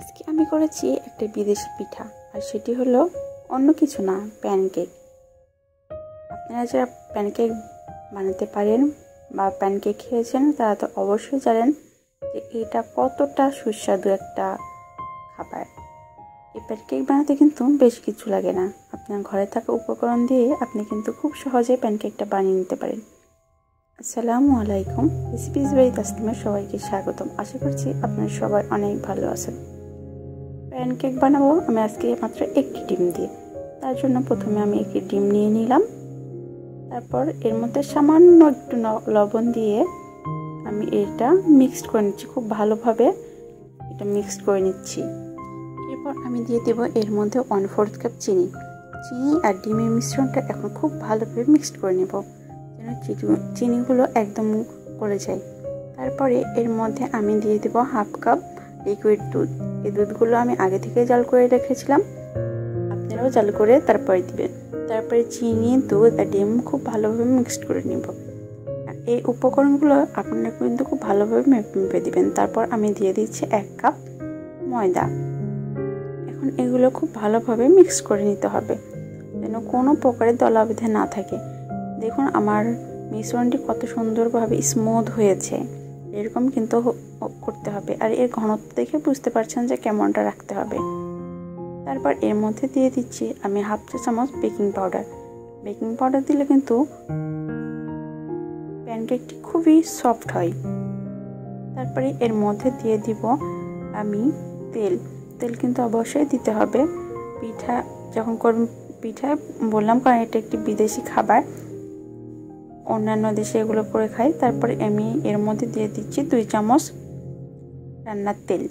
আজকে আমি করেছি একটা বিদেশি পিঠা, আর সেটি হলো অন্য কিছু না, প্যানকেক। আপনারা যারা প্যানকেক বানাতে পারেন বা প্যানকেক খেয়েছেন তারা তো অবশ্যই জানেন যে এটা কতটা সুস্বাদু একটা খাবার। এই প্যানকেক বানাতে কিন্তু বেশ কিছু লাগে না, আপনার ঘরে থাকা উপকরণ দিয়ে আপনি কিন্তু খুব সহজে প্যানকেকটা বানিয়ে নিতে পারেন। আসসালামু আলাইকুম, রেসিপিজ বাই তাসনিমে সবাইকে স্বাগতম। আশা করছি আপনারা সবাই অনেক ভালো আছেন। প্যানকেক বানাবো আমি আজকে মাত্র একটি ডিম দিয়ে। তার জন্য প্রথমে আমি একটি ডিম নিয়ে নিলাম, তারপর এর মধ্যে সামান্য একটু লবণ দিয়ে আমি এটা মিক্সড করে নিচ্ছি, খুব ভালোভাবে এটা মিক্সড করে নিচ্ছি। এরপর আমি দিয়ে দেব এর মধ্যে 1/4 কাপ চিনি। চিনি আর ডিমের মিশ্রণটা এখন খুব ভালোভাবে মিক্সড করে নেব যেন চিনিগুলো একদম গলে যায়। তারপরে এর মধ্যে আমি দিয়ে দেব 1/2 কাপ লিকুইড দুধ। এই দুধগুলো আমি আগে থেকে জাল করে রেখেছিলাম, আপনারাও জাল করে তারপরে দিবেন। তারপরে চিনি, দুধ আর ডিম খুব ভালোভাবে মিক্সড করে নেব। এই উপকরণগুলো আপনারা কিন্তু খুব ভালোভাবে মেপে দিবেন। তারপর আমি দিয়ে দিচ্ছি 1 কাপ ময়দা। এখন এগুলো খুব ভালোভাবে মিক্স করে নিতে হবে যেন কোনো প্রকারের দলা বেঁধে না থাকে। দেখুন আমার মিশ্রণটি কত সুন্দরভাবে স্মুথ হয়েছে, এরকম কিন্তু করতে হবে। আর এর ঘনত্ব দেখে বুঝতে পারছেন যে কেমনটা রাখতে হবে। তারপর এর মধ্যে দিয়ে দিচ্ছি আমি 1/2 চা চামচ বেকিং পাউডার। বেকিং পাউডার দিলে কিন্তু প্যানকেকটি খুবই সফট হয়। তারপরে এর মধ্যে দিয়ে দিব আমি তেল। তেল কিন্তু অবশ্যই দিতে হবে। পিঠা যখন করবেন, পিঠা বললাম কারণ এটা একটি বিদেশি খাবার, অন্যান্য দেশে এগুলো করে খায়। তারপরে আমি এর মধ্যে দিয়ে দিচ্ছি 2 চামচ রান্নার তেল।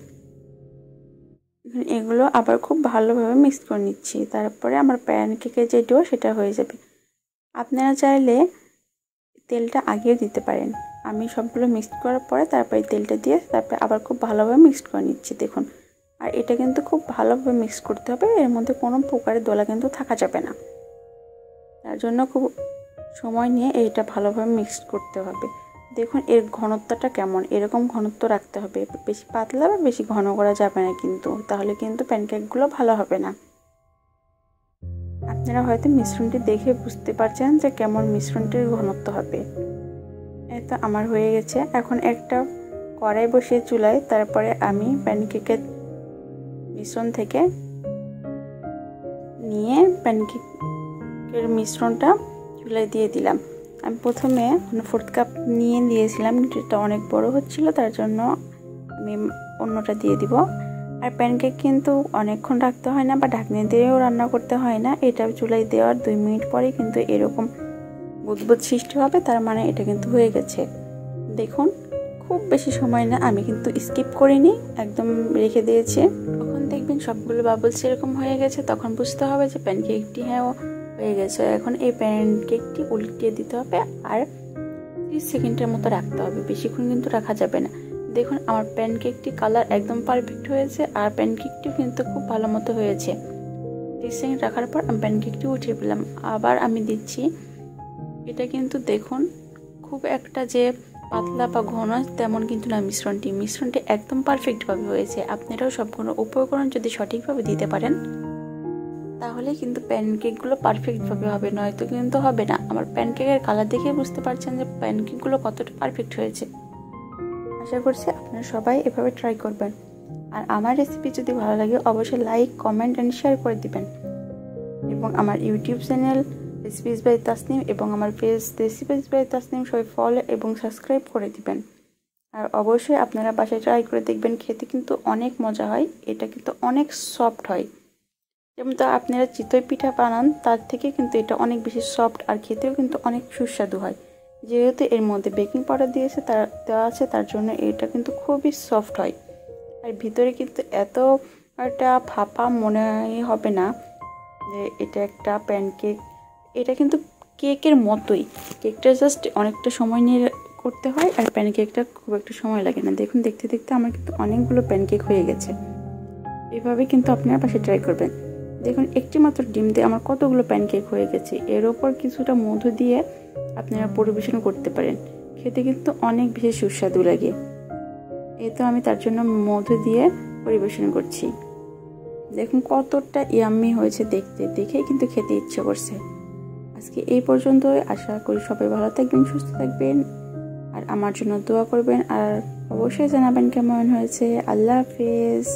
এগুলো আবার খুব ভালোভাবে মিক্স করে নিচ্ছি। তারপরে আমার প্যানকেকের যে ডো সেটা হয়ে যাবে। আপনারা চাইলে তেলটা আগেও দিতে পারেন। আমি সবগুলো মিক্স করার পরে তারপরে তেলটা দিয়ে তারপরে আবার খুব ভালোভাবে মিক্স করে নিচ্ছি। দেখুন, আর এটা কিন্তু খুব ভালোভাবে মিক্স করতে হবে, এর মধ্যে কোনো প্রকারের দলা কিন্তু থাকা যাবে না। তার জন্য খুব সময় নিয়ে এইটা ভালোভাবে মিক্স করতে হবে। দেখুন এর ঘনত্বটা কেমন, এরকম ঘনত্ব রাখতে হবে। বেশি পাতলা বা বেশি ঘন করা যাবে না কিন্তু, তাহলে কিন্তু প্যানকেকগুলো ভালো হবে না। আপনারা হয়তো মিশ্রণটি দেখে বুঝতে পারছেন যে কেমন মিশ্রণটির ঘনত্ব হবে। এই তো আমার হয়ে গেছে। এখন একটা কড়াই বসিয়ে চুলায়, তারপরে আমি প্যানকেকের মিশ্রণ থেকে নিয়ে প্যানকেকের মিশ্রণটা চুলায় দিয়ে দিলাম। আমি প্রথমে 1/4 কাপ নিয়ে দিয়েছিলাম, যেটা অনেক বড় হচ্ছিল, তার জন্য আমি অন্যটা দিয়ে দিব। আর প্যানকেক কিন্তু অনেকক্ষণ রাখতে হয় না বা ঢাকনি দিয়েও রান্না করতে হয় না। এটা চুলায় দেওয়ার 2 মিনিট পরে কিন্তু এরকম বুদবুদ সৃষ্টি হবে, তার মানে এটা কিন্তু হয়ে গেছে। দেখুন খুব বেশি সময় না, আমি কিন্তু স্কিপ করিনি, একদম রেখে দিয়েছি। তখন দেখবেন সবগুলো বাবলস এরকম হয়ে গেছে, তখন বুঝতে হবে যে প্যানকেকটি হ্যাঁ হয়ে গেছে। এখন এই প্যানকেকটি উল্টিয়ে দিতে হবে আর 30 সেকেন্ডের মতো রাখতে হবে, বেশিক্ষণ কিন্তু রাখা যাবে না। দেখুন আমার প্যানকেকটি কালার একদম পারফেক্ট হয়েছে, আর প্যানকেকটিও কিন্তু খুব ভালো মতো হয়েছে। 30 সেকেন্ড রাখার পর আমি প্যানকেকটি উঠিয়ে ফেললাম। আবার আমি দিচ্ছি, এটা কিন্তু দেখুন খুব একটা যে পাতলা বা ঘন তেমন কিন্তু না, মিশ্রণটি একদম পারফেক্টভাবে হয়েছে। আপনারাও সবগুলো উপকরণ যদি সঠিকভাবে দিতে পারেন তাহলে কিন্তু প্যানকেকগুলো পারফেক্টভাবে হবে, নয়তো কিন্তু হবে না। আমার প্যানকেকের কালার দেখে বুঝতে পারছেন যে প্যানকেকগুলো কতটা পারফেক্ট হয়েছে। আশা করছি আপনারা সবাই এভাবে ট্রাই করবেন। আর আমার রেসিপি যদি ভালো লাগে অবশ্যই লাইক, কমেন্ট অ্যান্ড শেয়ার করে দিবেন। এবং আমার YouTube channel recipes by Tasnim এবং আমার পেজ রেসিপিজ বাই তাসনিম সবাই ফলো এবং সাবস্ক্রাইব করে দিবেন। আর অবশ্যই আপনারা বাসায় ট্রাই করে দেখবেন, খেতে কিন্তু অনেক মজা হয়, এটা কিন্তু অনেক সফট হয়। যেমন তো আপনারা চিতই পিঠা বানান তার থেকে কিন্তু এটা অনেক বেশি সফট আর খেতেও কিন্তু অনেক সুস্বাদু হয়। যেহেতু এর মধ্যে বেকিং পাউডার দেওয়া আছে তার জন্য এটা কিন্তু খুবই সফট হয়। আর ভিতরে কিন্তু এতটা ফাঁপা মনে হবে না যে এটা একটা প্যানকেক। এটা কিন্তু কেকের মতোই, কেকটা জাস্ট অনেকটা সময় নিয়ে করতে হয় আর প্যানকেকটা খুব একটা সময় লাগে না। দেখুন দেখতে দেখতে আমার কিন্তু অনেকগুলো প্যানকেক হয়ে গেছে। এভাবে কিন্তু আপনারা পাশে ট্রাই করবেন। দেখুন একটি মাত্র ডিম দিয়ে আমার কতগুলো প্যানকেক হয়ে গেছে। এর ওপর কিছুটা মধু দিয়ে আপনারা পরিবেশন করতে পারেন, খেতে কিন্তু অনেক বেশি সুস্বাদু লাগে। এই তো আমি তার জন্য মধু দিয়ে পরিবেশন করছি। দেখুন কতটা ইয়াম্মি হয়েছে, দেখেই কিন্তু খেতে ইচ্ছে করছে। আজকে এই পর্যন্তই। আশা করি সবাই ভালো থাকবেন, সুস্থ থাকবেন, আর আমার জন্য দোয়া করবেন, আর অবশ্যই জানাবেন কেমন হয়েছে। আল্লাহ হাফেজ।